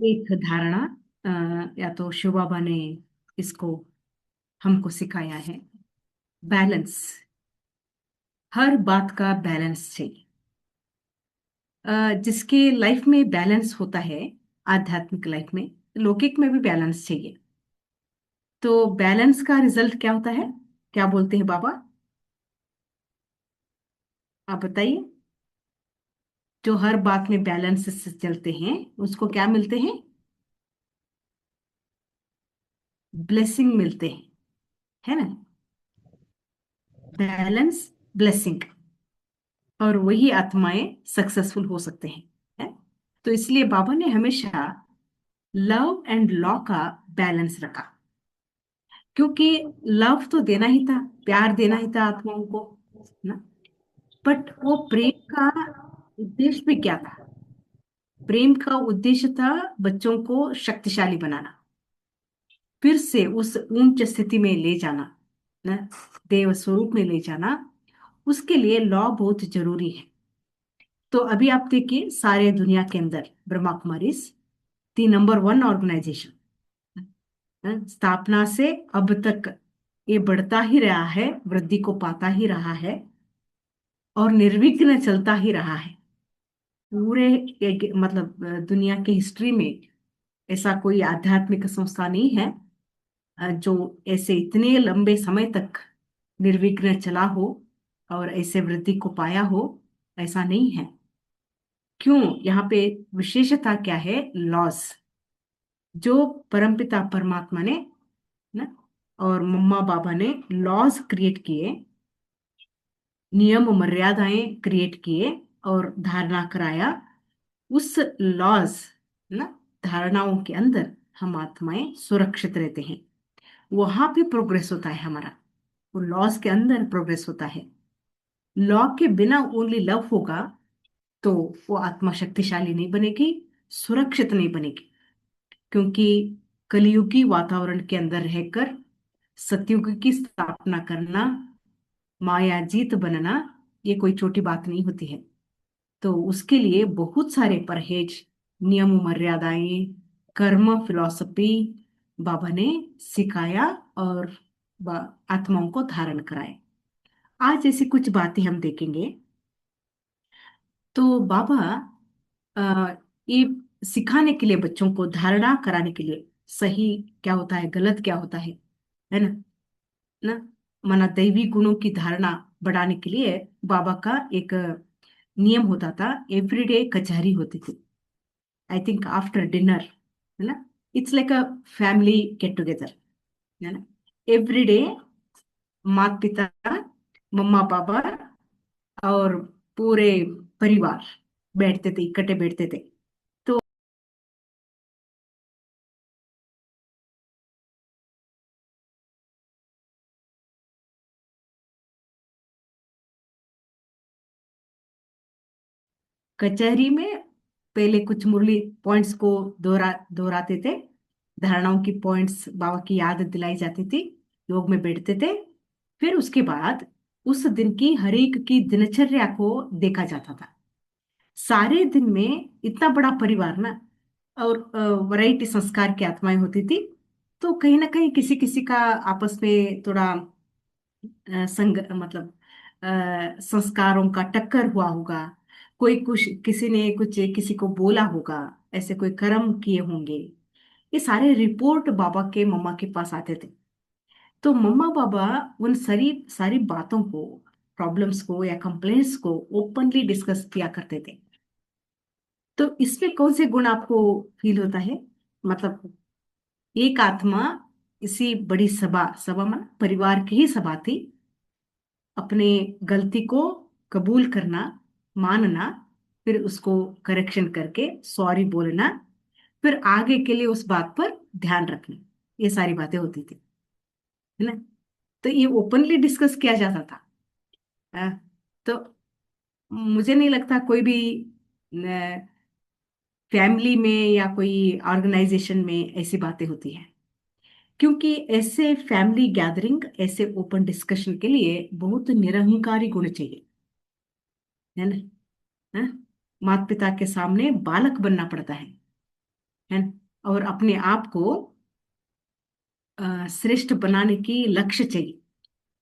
एक धारणा या तो शिव बाबा ने इसको हमको सिखाया है। बैलेंस, हर बात का बैलेंस चाहिए। जिसके लाइफ में बैलेंस होता है, आध्यात्मिक लाइफ में, लौकिक में भी बैलेंस चाहिए। तो बैलेंस का रिजल्ट क्या होता है? क्या बोलते हैं बाबा? आप बताइए। जो हर बात में बैलेंस से चलते हैं उसको क्या मिलते हैं? ब्लेसिंग मिलते हैं, है ना? Balance, blessing. और वही आत्माएं सक्सेसफुल हो सकते हैं, है? तो इसलिए बाबा ने हमेशा लव एंड लॉ का बैलेंस रखा। क्योंकि लव तो देना ही था, प्यार देना ही था आत्माओं को, ना? बट वो प्रेम का उद्देश्य भी क्या था? प्रेम का उद्देश्य था बच्चों को शक्तिशाली बनाना, फिर से उस उच्च स्थिति में ले जाना, ना, देव स्वरूप में ले जाना। उसके लिए लॉ बहुत जरूरी है। तो अभी आप देखिए, सारे दुनिया के अंदर Brahma Kumaris the number one organisation, स्थापना से अब तक ये बढ़ता ही रहा है, वृद्धि को पाता ही रहा है, और निर्विघ्न चलता ही रहा है। पूरे मतलब दुनिया के हिस्ट्री में ऐसा कोई आध्यात्मिक संस्था नहीं है जो ऐसे इतने लंबे समय तक निर्विघ्न चला हो और ऐसे वृद्धि को पाया हो। ऐसा नहीं है। क्यों? यहाँ पे विशेषता क्या है? लॉस, जो परमपिता परमात्मा ने, ना, और मम्मा पापा ने लॉज क्रिएट किए, नियम मर्यादाएं क्रिएट किए और धारणा कराया। उस लॉज, ना, धारणाओं के अंदर हम आत्माएं सुरक्षित रहते हैं। वहां पे प्रोग्रेस होता है हमारा। वो लॉज के अंदर प्रोग्रेस होता है। लॉ के बिना ओनली लव होगा तो वो आत्मा शक्तिशाली नहीं बनेगी, सुरक्षित नहीं बनेगी। क्योंकि कलयुगी वातावरण के अंदर रहकर सतयुग की स्थापना करना, माया जीत बनना, ये कोई छोटी बात नहीं होती है। तो उसके लिए बहुत सारे परहेज, नियम मर्यादाएं, कर्म फिलॉसफी बाबा ने सिखाया और आत्माओं को धारण कराए। आज ऐसी कुछ बातें हम देखेंगे। तो बाबा ये सिखाने के लिए, बच्चों को धारणा कराने के लिए, सही क्या होता है, गलत क्या होता है ना, ना, माना दैवी गुणों की धारणा बढ़ाने के लिए बाबा का एक नियम होता था। एवरीडे कचहरी होती थी, आई थिंक आफ्टर डिनर, है ना? It's like a family get together, है ना? एवरीडे माता पिता, मम्मा पापा और पूरे परिवार बैठते थे, इकट्ठे बैठते थे। तो कचहरी में पहले कुछ मुरली पॉइंट्स को दोहराते थे। धारणाओं की पॉइंट्स बाबा की याद दिलाई जाती थी। लोग में बैठते थे। फिर उसके बाद उस दिन की हर एक की दिनचर्या को देखा जाता था। सारे दिन में इतना बड़ा परिवार ना, और वैरायटी संस्कार की आत्माएं होती थी। तो कहीं ना कहीं किसी किसी का आपस में थोड़ा संग मतलब संस्कारों का टक्कर हुआ होगा। कोई कुछ, किसी ने कुछ किसी को बोला होगा, ऐसे कोई कर्म किए होंगे। ये सारे रिपोर्ट बाबा के मम्मा के पास आते थे। तो मम्मा बाबा उन सारी सारी बातों को, प्रॉब्लम्स को या कंप्लेंट्स को ओपनली डिस्कस किया करते थे। तो इसमें कौन से गुण आपको फील होता है? मतलब एक आत्मा इसी बड़ी सभा, सभा माना परिवार की ही सभा थी, अपने गलती को कबूल करना, मानना, फिर उसको करेक्शन करके सॉरी बोलना, फिर आगे के लिए उस बात पर ध्यान रखना, ये सारी बातें होती थी, है ना? तो ये ओपनली डिस्कस किया जाता था। हाँ, तो मुझे नहीं लगता कोई भी फैमिली में या कोई ऑर्गेनाइजेशन में ऐसी बातें होती हैं। क्योंकि ऐसे फैमिली गैदरिंग, ऐसे ओपन डिस्कशन के लिए बहुत निरहंकारी गुण चाहिए, है ना? हाँ? माता पिता के सामने बालक बनना पड़ता है न? और अपने आप को श्रेष्ठ बनाने की लक्ष्य चाहिए।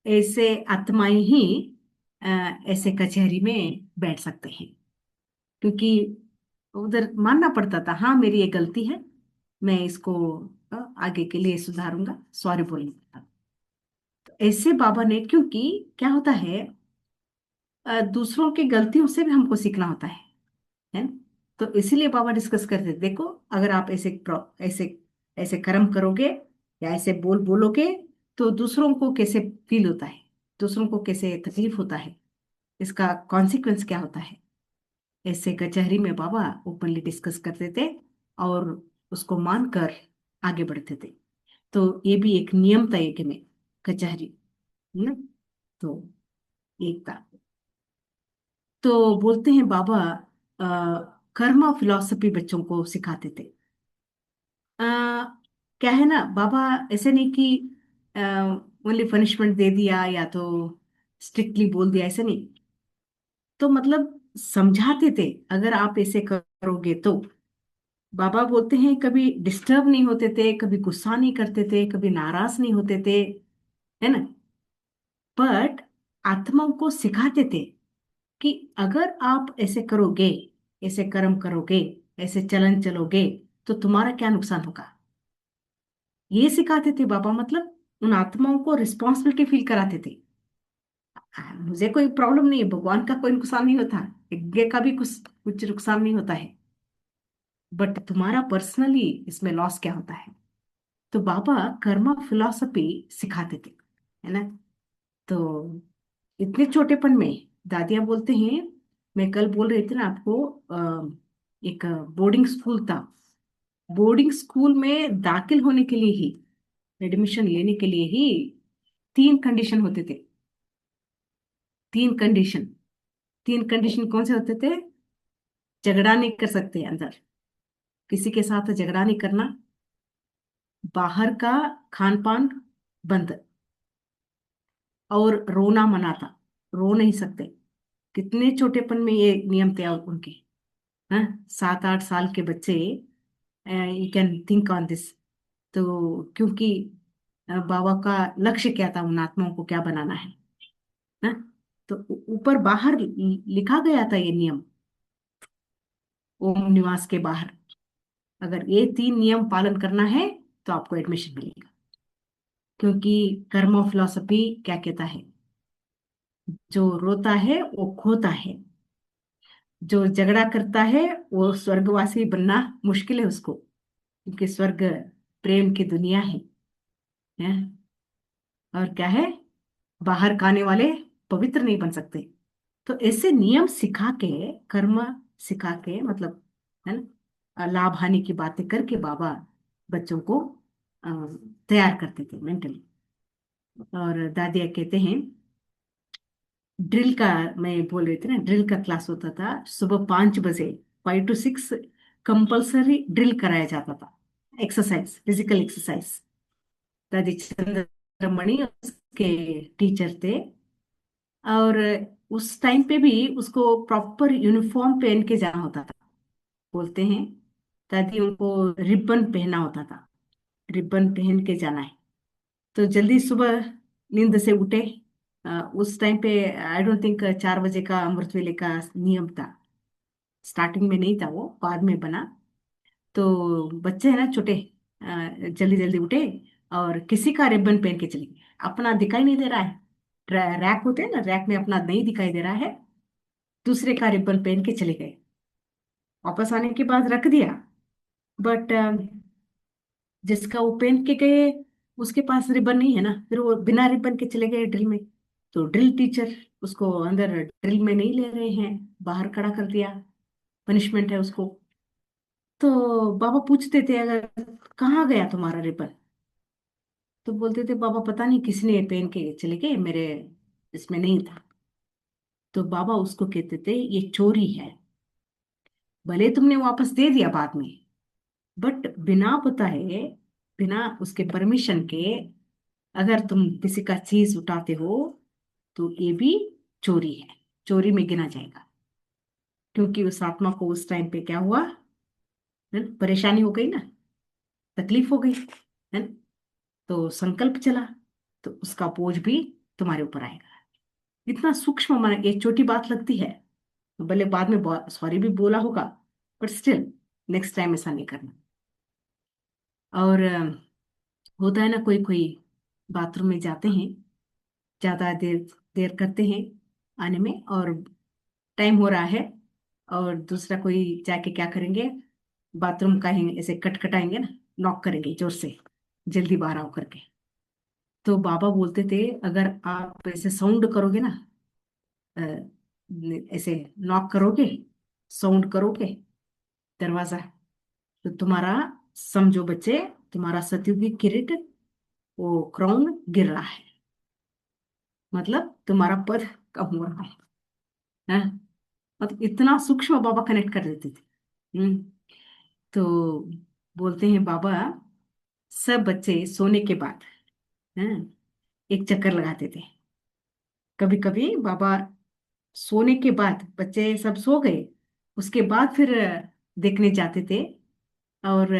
ऐसे आत्माएं ही अ, ऐसे कचहरी में बैठ सकते हैं। क्योंकि उधर मानना पड़ता था, हाँ मेरी ये गलती है, मैं इसको आगे के लिए सुधारूंगा, सॉरी बोलना पड़ता। तो ऐसे बाबा ने, क्योंकि क्या होता है, दूसरों की गलतियों से भी हमको सीखना होता है ना? तो इसीलिए बाबा डिस्कस करते थे, देखो अगर आप ऐसे ऐसे कर्म करोगे या ऐसे बोलोगे तो दूसरों को कैसे फील होता है, दूसरों को कैसे तकलीफ होता है, इसका कॉन्सिक्वेंस क्या होता है। ऐसे कचहरी में बाबा ओपनली डिस्कस करते थे और उसको मानकर आगे बढ़ते थे। तो ये भी एक नियम था एक में, कचहरी, है ना? तो एक था। तो बोलते हैं बाबा कर्मा फिलॉसफी बच्चों को सिखाते थे। अ, क्या है ना बाबा, ऐसे नहीं कि ओनली पनिशमेंट दे दिया या तो स्ट्रिक्टली बोल दिया, ऐसे नहीं। तो मतलब समझाते थे, अगर आप ऐसे करोगे तो। बाबा बोलते हैं कभी डिस्टर्ब नहीं होते थे, कभी गुस्सा नहीं करते थे, कभी नाराज नहीं होते थे, है ना? बट आत्माओं को सिखाते थे कि अगर आप ऐसे करोगे, ऐसे कर्म करोगे, ऐसे चलन चलोगे, तो तुम्हारा क्या नुकसान होगा, ये सिखाते थे बाबा। मतलब उन आत्माओं को रिस्पॉन्सिबिलिटी फील कराते थे। मुझे कोई प्रॉब्लम नहीं है, भगवान का कोई नुकसान नहीं होता, यज्ञ का भी कुछ कुछ नुकसान नहीं होता है, बट तुम्हारा पर्सनली इसमें लॉस क्या होता है। तो बाबा कर्मा फिलॉसफी सिखाते थे, है ना? तो इतने छोटेपन में दादियाँ बोलते हैं, मैं कल बोल रही थी ना आपको, एक बोर्डिंग स्कूल था। बोर्डिंग स्कूल में दाखिल होने के लिए ही, एडमिशन लेने के लिए ही 3 कंडीशन होते थे। 3 कंडीशन। 3 कंडीशन कौन से होते थे? झगड़ा नहीं कर सकते अंदर, किसी के साथ झगड़ा नहीं करना, बाहर का खान पान बंद, और रोना मना था, रो नहीं सकते। कितने छोटेपन में ये नियम थे उनके। हाँ, 7-8 साल के बच्चे, you can think on this. तो क्योंकि बाबा का लक्ष्य क्या था, उन आत्माओं को क्या बनाना है ना? तो ऊपर बाहर लिखा गया था ये नियम, ओम निवास के बाहर, अगर ये 3 नियम पालन करना है तो आपको एडमिशन मिलेगा। क्योंकि कर्म फिलॉसफी क्या कहता है, जो रोता है वो खोता है, जो झगड़ा करता है वो स्वर्गवासी बनना मुश्किल है उसको, क्योंकि स्वर्ग प्रेम की दुनिया है? और क्या है, बाहर का आने वाले पवित्र नहीं बन सकते। तो ऐसे नियम सिखा के, कर्म सिखा के, मतलब, है ना, लाभ हानि की बातें करके बाबा बच्चों को अ, तैयार करते थे मेंटली। और दादिया कहते हैं, ड्रिल का, मैं बोल रही थी ना, ड्रिल का क्लास होता था सुबह 5 बजे, 5 to 6 कंपल्सरी ड्रिल कराया जाता था, एक्सरसाइज, फिजिकल एक्सरसाइज। दादी चंद्रमणि उसके टीचर थे। और उस टाइम पे भी उसको प्रॉपर यूनिफॉर्म पहन के जाना होता था। बोलते हैं दादी उनको रिबन पहना होता था, रिबन पहन के जाना है। तो जल्दी सुबह नींद से उठे। उस टाइम पे आई डोंट थिंक 4 बजे का अमृत वेले का नियम था, स्टार्टिंग में नहीं था, वो बाद में बना। तो बच्चे हैं ना छोटे, जल्दी जल्दी उठे और किसी का रिबन पहन के चले गए। अपना दिखाई नहीं दे रहा है, रैक होते हैं ना, रैक में अपना नहीं दिखाई दे रहा है, दूसरे का रिबन पहन के चले गए। वापस आने के बाद रख दिया, बट जिसका वो पहन के गए उसके पास रिबन नहीं है ना, फिर वो बिना रिबन के चले गए ड्रिल में। तो ड्रिल टीचर उसको अंदर ड्रिल में नहीं ले रहे हैं, बाहर खड़ा कर दिया, पनिशमेंट है उसको। तो बाबा पूछते थे, अगर कहाँ गया तुम्हारा रिबन? तो बोलते थे बाबा पता नहीं किसने पहन के चले गए, मेरे इसमें नहीं था। तो बाबा उसको कहते थे ये चोरी है, भले तुमने वापस दे दिया बाद में, बट बिना बताए, बिना उसके परमिशन के, अगर तुम किसी का चीज उठाते हो तो ये भी चोरी है, चोरी में गिना जाएगा। क्योंकि उस आत्मा को उस टाइम पे क्या हुआ, है ना? परेशानी हो गई ना, तकलीफ हो गई, है ना? तो संकल्प चला, तो उसका बोझ भी तुम्हारे ऊपर आएगा। इतना सूक्ष्म मन, एक छोटी बात लगती है, भले बाद में सॉरी भी बोला होगा, बट स्टिल नेक्स्ट टाइम ऐसा नहीं करना। और होता है ना, कोई कोई बाथरूम में जाते हैं, ज्यादा देर देर करते हैं आने में, और टाइम हो रहा है, और दूसरा कोई जाके क्या करेंगे, बाथरूम का ही ऐसे कटकटाएंगे ना, नॉक करेंगे जोर से, जल्दी बाहर आओ करके। तो बाबा बोलते थे, अगर आप ऐसे साउंड करोगे ना, अ, ऐसे नॉक करोगे, साउंड करोगे दरवाजा, तो तुम्हारा, समझो बच्चे, तुम्हारा सतयुग की किरीट, वो क्राउन गिर रहा है, मतलब तुम्हारा पद कम हो रहा है। मतलब इतना सूक्ष्म बाबा कनेक्ट कर देते थे। हम्म। तो बोलते हैं बाबा, सब बच्चे सोने के बाद, हैं, एक चक्कर लगाते थे। कभी कभी बाबा सोने के बाद, बच्चे सब सो गए, उसके बाद फिर देखने जाते थे, और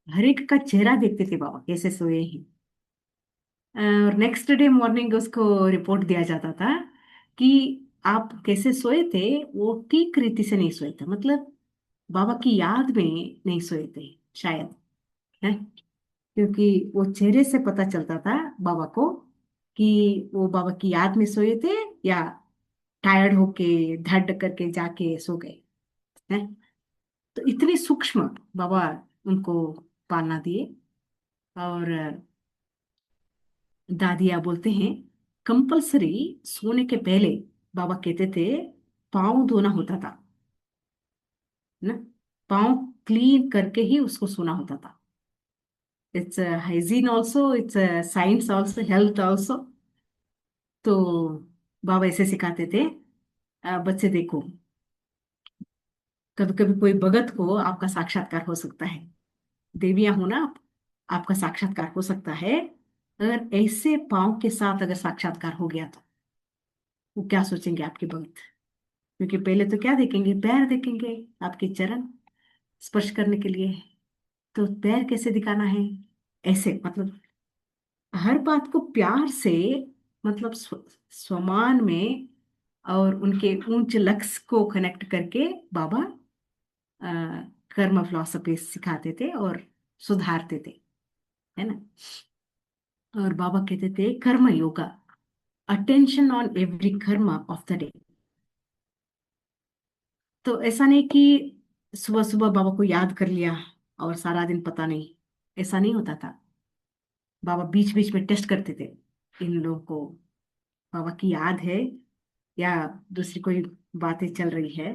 हर एक का चेहरा देखते थे बाबा कैसे सोए हैं। और नेक्स्ट डे मॉर्निंग उसको रिपोर्ट दिया जाता था कि आप कैसे सोए थे, वो ठीक रीति से नहीं सोए थे, मतलब बाबा की याद में नहीं सोए थे शायद, है, क्योंकि वो चेहरे से पता चलता था बाबा को कि वो बाबा की याद में सोए थे, या टायर्ड होके धड़ करके जाके सो गए हैं। तो इतनी सूक्ष्म बाबा उनको पालना दिए। और दादिया बोलते हैं, कंपलसरी सोने के पहले बाबा कहते थे पाँव धोना होता था ना, पाँव क्लीन करके ही उसको सोना होता था। It's hygiene also, it's science also, health also. तो बाबा ऐसे सिखाते थे, बच्चे देखो, कभी कभी कोई भगत को आपका साक्षात्कार हो सकता है, देवियां हो ना आप, आपका साक्षात्कार हो सकता है। अगर ऐसे पाँव के साथ अगर साक्षात्कार हो गया तो वो क्या सोचेंगे आपके भक्त? क्योंकि पहले तो क्या देखेंगे, पैर देखेंगे, आपके चरण स्पर्श करने के लिए। तो पैर कैसे दिखाना है, ऐसे मतलब हर बात को प्यार से, मतलब स्वमान में, और उनके उच्च लक्ष्य को कनेक्ट करके बाबा अ, कर्म फिलॉसफी सिखाते थे और सुधारते थे, है ना? और बाबा कहते थे कर्म योगा, अटेंशन ऑन एवरी कर्म ऑफ द डे। तो ऐसा नहीं कि सुबह सुबह बाबा को याद कर लिया और सारा दिन पता नहीं, ऐसा नहीं होता था। बाबा बीच बीच में टेस्ट करते थे इन लोगों को, बाबा की याद है या दूसरी कोई बातें चल रही है,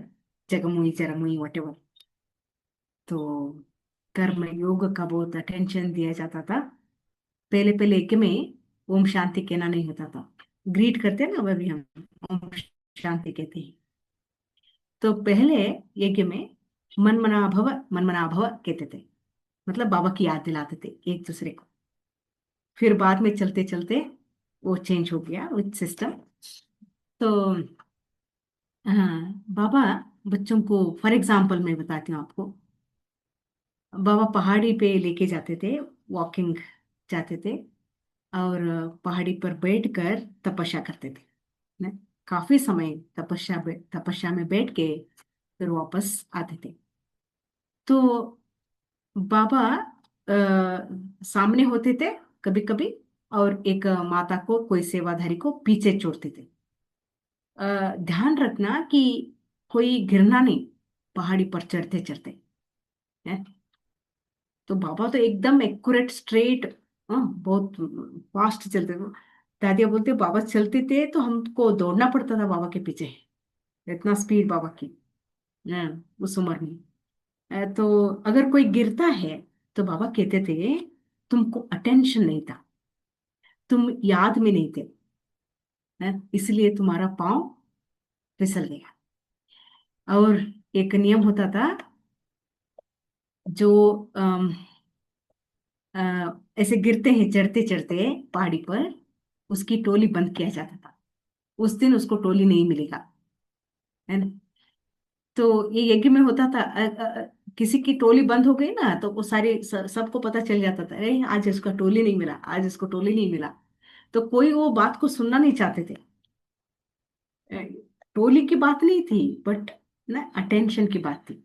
जगमुई चरमुई वटेवर। तो कर्म योग का बहुत अटेंशन दिया जाता था। पहले पहले एक में ओम शांति कहना नहीं होता था, ग्रीट करते हैं ना, वह भी हम ओम शांति कहते हैं। तो पहले यज्ञ में मन मना भव कहते थे, मतलब बाबा की याद दिलाते थे एक दूसरे को। फिर बाद में चलते चलते वो चेंज हो गया विथ सिस्टम। तो हाँ, बाबा बच्चों को, फॉर एग्जाम्पल मैं बताती हूँ आपको, बाबा पहाड़ी पे लेके जाते थे, वॉकिंग जाते थे, और पहाड़ी पर बैठकर तपस्या करते थे ना, काफी समय तपस्या में बैठ के फिर वापस आते थे। तो बाबा सामने होते थे कभी कभी, और एक माता को, कोई सेवाधारी को पीछे छोड़ते थे। ध्यान रखना कि कोई गिरना नहीं पहाड़ी पर चढ़ते चढ़ते, है। तो बाबा तो एकदम एक्यूरेट स्ट्रेट, बहुत फास्ट चलते थे। दादिया बोलते बाबा चलते थे तो हमको दौड़ना पड़ता था बाबा के पीछे, इतना स्पीड बाबा की, उस उम्र में। तो अगर कोई गिरता है तो बाबा कहते थे तुमको अटेंशन नहीं था, तुम याद में नहीं थे, इसलिए तुम्हारा पाँव फिसल गया। और एक नियम होता था, जो अ, ऐसे गिरते हैं चढ़ते चढ़ते पहाड़ी पर, उसकी टोली बंद किया जाता था, उस दिन उसको टोली नहीं मिलेगा, है ना? तो ये यज्ञ में होता था, किसी की टोली बंद हो गई ना तो वो सारी सबको पता चल जाता था, अरे आज इसका टोली नहीं मिला, आज इसको टोली नहीं मिला। तो कोई वो बात को सुनना नहीं चाहते थे। अ, टोली की बात नहीं थी, बट ना अटेंशन की बात थी।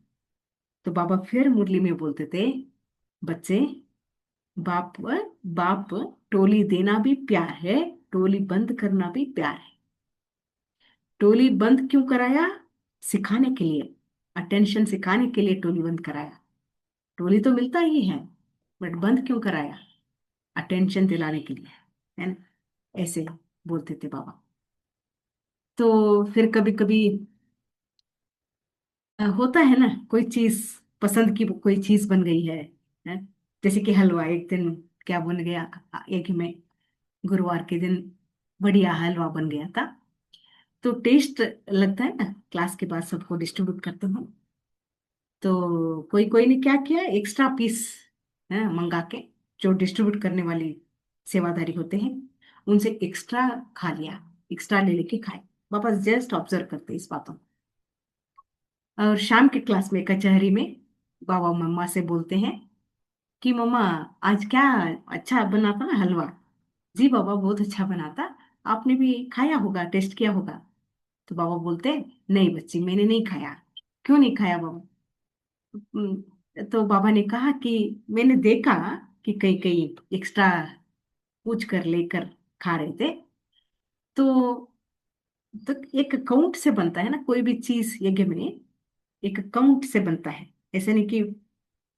तो बाबा फिर मुरली में बोलते थे, बच्चे, बाप बाप टोली देना भी प्यार है, टोली बंद करना भी प्यार है। टोली बंद क्यों कराया? सिखाने के लिए, अटेंशन सिखाने के लिए टोली बंद कराया। टोली तो मिलता ही है, बट बंद क्यों कराया? अटेंशन दिलाने के लिए, है ना? ऐसे बोलते थे बाबा। तो फिर कभी कभी होता है ना, कोई चीज पसंद की कोई चीज बन गई है? जैसे कि हलवा एक दिन क्या बन गया, एक में गुरुवार के दिन बढ़िया हलवा बन गया था। तो टेस्ट लगता है ना, क्लास के बाद सबको डिस्ट्रीब्यूट करते हो। तो कोई कोई ने क्या किया, एक्स्ट्रा पीस है मंगा के, जो डिस्ट्रीब्यूट करने वाली सेवादारी होते हैं उनसे एक्स्ट्रा खा लिया, एक्स्ट्रा ले लेके खाए। पापा जस्ट ऑब्जर्व करते इस बातों को। और शाम की क्लास में कचहरी में बाबा मम्मा से बोलते हैं कि मम्मा, आज क्या अच्छा बना था ना हलवा? जी बाबा, बहुत अच्छा बना था, आपने भी खाया होगा, टेस्ट किया होगा। तो बाबा बोलते, नहीं बच्ची, मैंने नहीं खाया। क्यों नहीं खाया बाबा? तो बाबा ने कहा कि मैंने देखा कि कई कई एक्स्ट्रा पूछ कर लेकर खा रहे थे। तो एक काउंट से बनता है ना कोई भी चीज यज्ञ में, एक काउंट से बनता है। ऐसे नहीं कि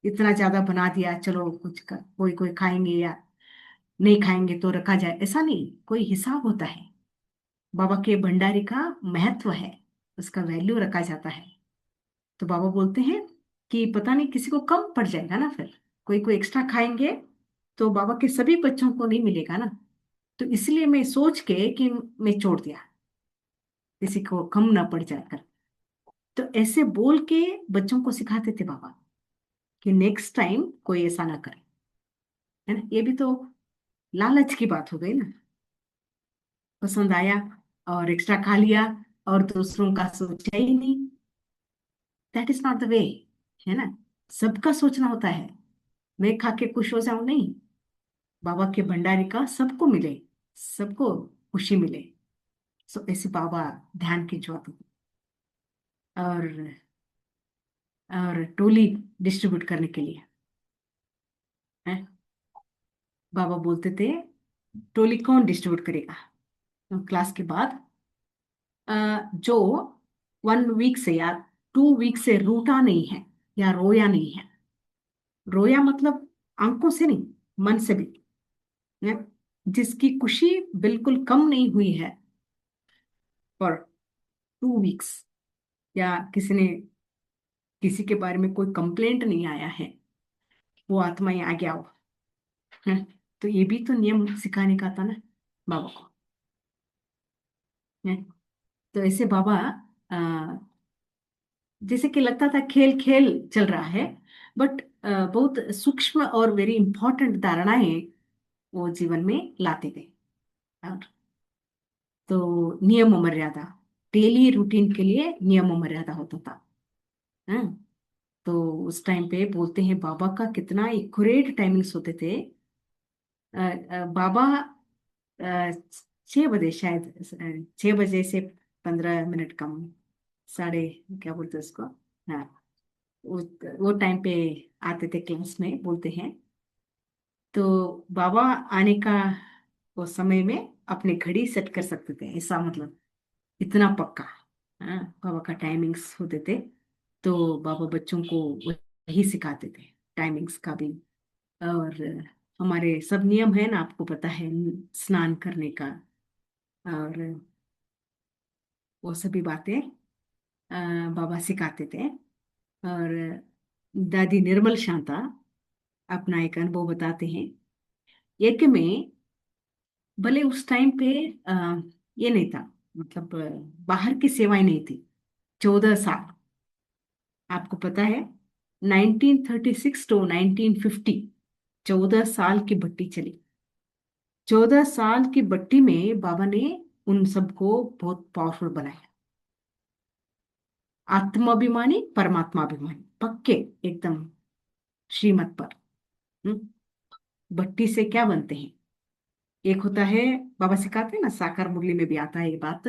इतना ज्यादा बना दिया, चलो कुछ कोई कोई खाएंगे या नहीं खाएंगे तो रखा जाए, ऐसा नहीं, कोई हिसाब होता है। बाबा के भंडारे का महत्व है, उसका वैल्यू रखा जाता है। तो बाबा बोलते हैं कि पता नहीं किसी को कम पड़ जाएगा ना, फिर कोई कोई एक्स्ट्रा खाएंगे तो बाबा के सभी बच्चों को नहीं मिलेगा ना। तो इसलिए मैं सोच के कि मैं छोड़ दिया, किसी को कम ना पड़ जाकर। तो ऐसे बोल के बच्चों को सिखाते थे बाबा कि नेक्स्ट टाइम कोई ऐसा ना करे, है ना? ये भी तो लालच की बात हो गई ना। पसंद आया और एक्स्ट्रा खा लिया और दूसरों का सोचा ही नहीं। That is not the way, है ना? सबका सोचना होता है, मैं खा के खुश हो जाऊं नहीं, बाबा के भंडारे का सबको मिले, सबको खुशी मिले। सो ऐसे बाबा ध्यान की ज्योत। और टोली डिस्ट्रीब्यूट करने के लिए, है, बाबा बोलते थे, टोली कौन डिस्ट्रीब्यूट करेगा? तो क्लास के बाद जो 1 वीक से या 2 वीक से रूठा नहीं है या रोया नहीं है, रोया मतलब आंखों से नहीं, मन से भी, है? जिसकी खुशी बिल्कुल कम नहीं हुई है फॉर 2 वीक्स, या किसी ने किसी के बारे में कोई कंप्लेंट नहीं आया है, वो आत्मा ही आ गया हो, है? तो ये भी तो नियम सिखाने का था ना बाबा को, है? तो ऐसे बाबा अ, जैसे कि लगता था खेल खेल चल रहा है, बट बहुत सूक्ष्म और वेरी इंपॉर्टेंट धारणाएं वो जीवन में लाते थे। और तो नियम और मर्यादा, डेली रूटीन के लिए नियम और मर्यादा होता था, हाँ। तो उस टाइम पे बोलते हैं बाबा का कितना एक्यूरेट टाइमिंग्स होते थे। बाबा 6 बजे शायद, 6 बजे से 15 मिनट कम, साढ़े, क्या बोलते हैं उसको, हाँ, वो टाइम पे आते थे क्लास में, बोलते हैं। तो बाबा आने का वो समय में अपने घड़ी सेट कर सकते थे, ऐसा मतलब इतना पक्का, हाँ, बाबा का टाइमिंग्स होते थे। तो बाबा बच्चों को वही सिखाते थे, टाइमिंग्स का भी। और हमारे सब नियम है ना, आपको पता है, स्नान करने का और वो सभी बातें बाबा सिखाते थे। और दादी निर्मल शांता अपना एक अनुभव बताते हैं। यज्ञ में भले उस टाइम पे ये नहीं था, मतलब बाहर की सेवाएं नहीं थी। 14 साल, आपको पता है, 1936 टू 1950, 14 साल की भट्टी चली। 14 साल की भट्टी में बाबा ने उन सबको बहुत पावरफुल बनाया, आत्माभिमानी परमात्मा अभिमानी, पक्के एकदम श्रीमत पर। हम्म, भट्टी से क्या बनते हैं? एक होता है, बाबा सिखाते हैं ना, साकार मुरली में भी आता है ये बात।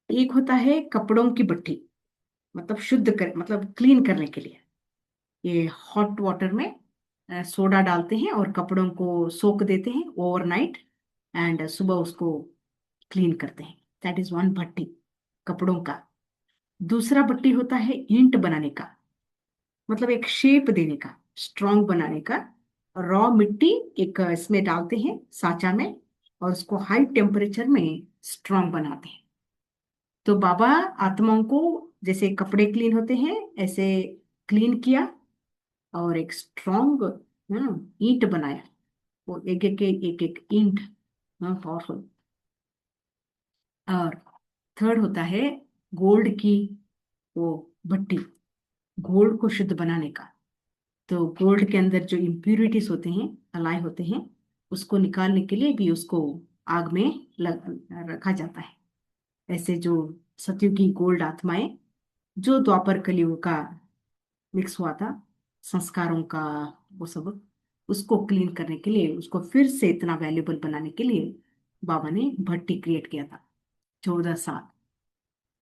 एक होता है कपड़ों की भट्टी, मतलब शुद्ध कर, मतलब क्लीन करने के लिए। ये हॉट वाटर में सोडा डालते हैं और कपड़ों को सोख देते हैं ओवरनाइट, एंड सुबह उसको क्लीन करते हैं। दैट इज वन भट्टी, कपड़ों का। दूसरा भट्टी होता है ईंट बनाने का, मतलब एक शेप देने का, स्ट्रॉन्ग बनाने का। रॉ मिट्टी एक इसमें डालते हैं साचा में, और उसको हाई टेम्परेचर में स्ट्रॉन्ग बनाते हैं। तो बाबा आत्माओं को जैसे कपड़े क्लीन होते हैं ऐसे क्लीन किया, और एक स्ट्रॉन्ग ईंट बनाया। वो एक एक ईंट, पावरफुल। और थर्ड होता है गोल्ड की वो भट्टी, गोल्ड को शुद्ध बनाने का। तो गोल्ड के अंदर जो इम्प्यूरिटीज होते हैं, अलाय होते हैं, उसको निकालने के लिए भी उसको आग में रखा जाता है। ऐसे जो सतयुगी गोल्ड आत्माएं, जो द्वापर कलयुग का मिक्स हुआ था संस्कारों का, वो सब, उसको क्लीन करने के लिए, उसको फिर से इतना वैल्यूबल बनाने के लिए बाबा ने भट्टी क्रिएट किया था। 14 साल